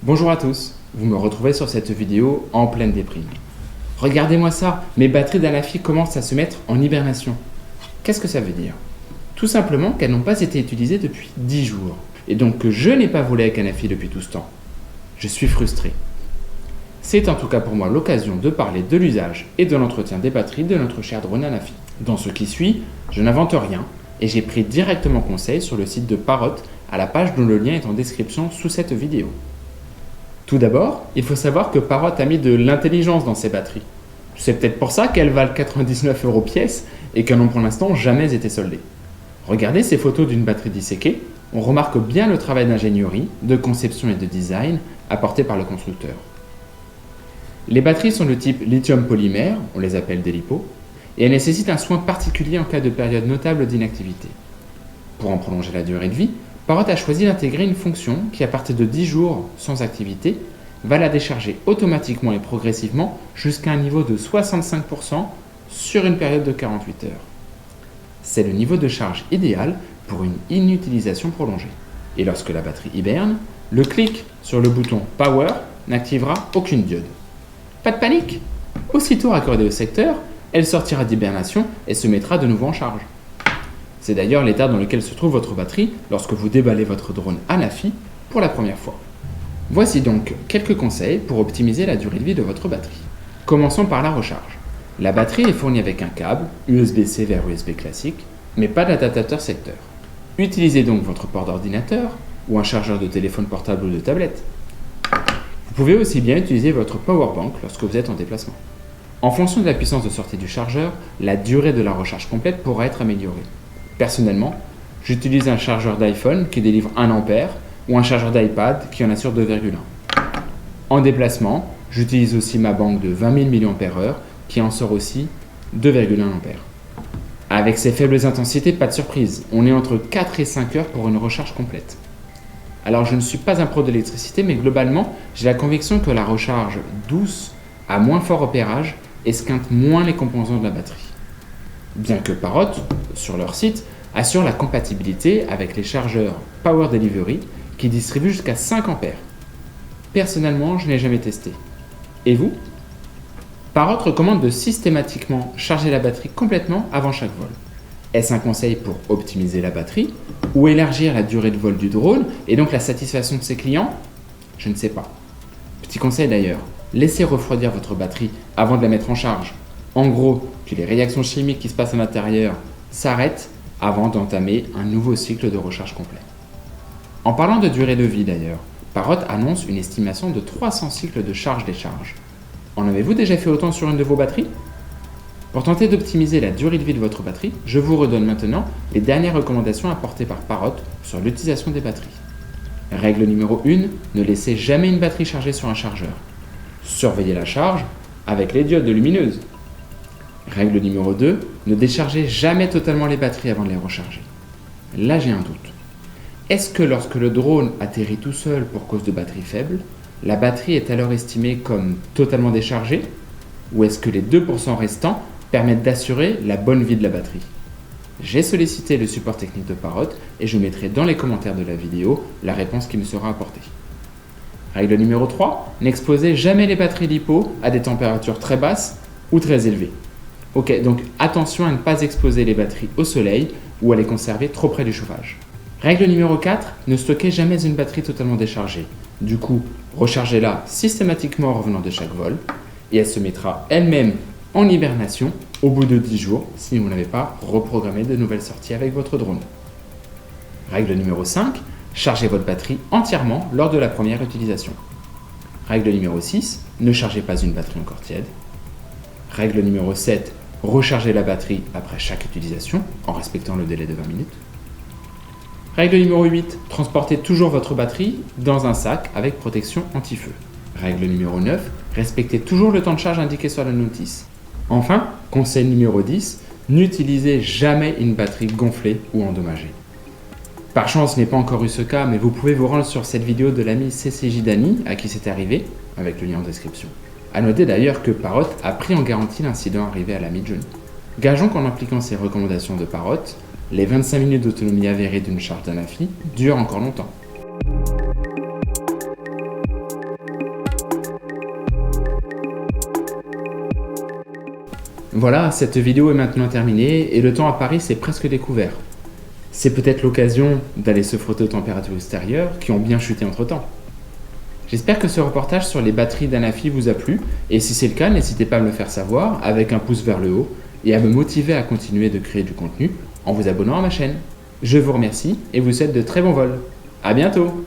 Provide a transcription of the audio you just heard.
Bonjour à tous, vous me retrouvez sur cette vidéo en pleine déprime. Regardez-moi ça, mes batteries d'Anafi commencent à se mettre en hibernation. Qu'est-ce que ça veut dire? Tout simplement qu'elles n'ont pas été utilisées depuis 10 jours, et donc que je n'ai pas volé avec Anafi depuis tout ce temps. Je suis frustré. C'est en tout cas pour moi l'occasion de parler de l'usage et de l'entretien des batteries de notre cher drone Anafi. Dans ce qui suit, je n'invente rien, et j'ai pris directement conseil sur le site de Parrot à la page dont le lien est en description sous cette vidéo. Tout d'abord, il faut savoir que Parrot a mis de l'intelligence dans ses batteries. C'est peut-être pour ça qu'elles valent 99 € pièce et qu'elles n'ont pour l'instant jamais été soldées. Regardez ces photos d'une batterie disséquée, on remarque bien le travail d'ingénierie, de conception et de design apporté par le constructeur. Les batteries sont de type lithium polymère, on les appelle des LiPo, et elles nécessitent un soin particulier en cas de période notable d'inactivité. Pour en prolonger la durée de vie, Parrot a choisi d'intégrer une fonction qui, à partir de 10 jours sans activité, va la décharger automatiquement et progressivement jusqu'à un niveau de 65% sur une période de 48 heures. C'est le niveau de charge idéal pour une inutilisation prolongée. Et lorsque la batterie hiberne, le clic sur le bouton Power n'activera aucune diode. Pas de panique! Aussitôt raccordée au secteur, elle sortira d'hibernation et se mettra de nouveau en charge. C'est d'ailleurs l'état dans lequel se trouve votre batterie lorsque vous déballez votre drone Anafi pour la première fois. Voici donc quelques conseils pour optimiser la durée de vie de votre batterie. Commençons par la recharge. La batterie est fournie avec un câble USB-C vers USB classique, mais pas d'adaptateur secteur. Utilisez donc votre port d'ordinateur ou un chargeur de téléphone portable ou de tablette. Vous pouvez aussi bien utiliser votre powerbank lorsque vous êtes en déplacement. En fonction de la puissance de sortie du chargeur, la durée de la recharge complète pourra être améliorée. Personnellement, j'utilise un chargeur d'iPhone qui délivre 1 A ou un chargeur d'iPad qui en assure 2,1. En déplacement, j'utilise aussi ma banque de 20 000 mAh qui en sort aussi 2,1 A. Avec ces faibles intensités, pas de surprise, on est entre 4 et 5 heures pour une recharge complète. Alors je ne suis pas un pro de l'électricité, mais globalement, j'ai la conviction que la recharge douce à moins fort opérage esquinte moins les composants de la batterie. Bien que Parrot, sur leur site, assure la compatibilité avec les chargeurs Power Delivery qui distribuent jusqu'à 5 A. Personnellement, je n'ai jamais testé. Et vous? Parrot recommande de systématiquement charger la batterie complètement avant chaque vol. Est-ce un conseil pour optimiser la batterie ou élargir la durée de vol du drone et donc la satisfaction de ses clients? Je ne sais pas. Petit conseil d'ailleurs, laissez refroidir votre batterie avant de la mettre en charge. En gros, que les réactions chimiques qui se passent à l'intérieur s'arrêtent avant d'entamer un nouveau cycle de recharge complet. En parlant de durée de vie d'ailleurs, Parrot annonce une estimation de 300 cycles de charge-décharge. En avez-vous déjà fait autant sur une de vos batteries? Pour tenter d'optimiser la durée de vie de votre batterie, je vous redonne maintenant les dernières recommandations apportées par Parrot sur l'utilisation des batteries. Règle numéro 1, ne laissez jamais une batterie chargée sur un chargeur. Surveillez la charge avec les diodes lumineuses. Règle numéro 2, ne déchargez jamais totalement les batteries avant de les recharger. Là j'ai un doute. Est-ce que lorsque le drone atterrit tout seul pour cause de batterie faible, la batterie est alors estimée comme totalement déchargée? Ou est-ce que les 2% restants permettent d'assurer la bonne vie de la batterie? J'ai sollicité le support technique de Parrot et je mettrai dans les commentaires de la vidéo la réponse qui me sera apportée. Règle numéro 3, n'exposez jamais les batteries LiPo à des températures très basses ou très élevées. Ok, donc attention à ne pas exposer les batteries au soleil ou à les conserver trop près du chauffage. Règle numéro 4, ne stockez jamais une batterie totalement déchargée. Du coup, rechargez-la systématiquement en revenant de chaque vol et elle se mettra elle-même en hibernation au bout de 10 jours si vous n'avez pas reprogrammé de nouvelles sorties avec votre drone. Règle numéro 5, chargez votre batterie entièrement lors de la première utilisation. Règle numéro 6, ne chargez pas une batterie encore tiède. Règle numéro 7, rechargez la batterie après chaque utilisation en respectant le délai de 20 minutes. Règle numéro 8, transportez toujours votre batterie dans un sac avec protection anti-feu. Règle numéro 9, respectez toujours le temps de charge indiqué sur la notice. Enfin, conseil numéro 10, n'utilisez jamais une batterie gonflée ou endommagée. Par chance, je n'ai pas encore eu ce cas, mais vous pouvez vous rendre sur cette vidéo de l'ami CCJ Dany, à qui c'est arrivé, avec le lien en description. A noter d'ailleurs que Parrot a pris en garantie l'incident arrivé à la mi-June. Gageons qu'en appliquant ces recommandations de Parrot, les 25 minutes d'autonomie avérée d'une charge d'Anafi durent encore longtemps. Voilà, cette vidéo est maintenant terminée et le temps à Paris c'est presque découvert. C'est peut-être l'occasion d'aller se frotter aux températures extérieures qui ont bien chuté entre-temps. J'espère que ce reportage sur les batteries d'Anafi vous a plu et si c'est le cas, n'hésitez pas à me le faire savoir avec un pouce vers le haut et à me motiver à continuer de créer du contenu en vous abonnant à ma chaîne. Je vous remercie et vous souhaite de très bons vols. À bientôt!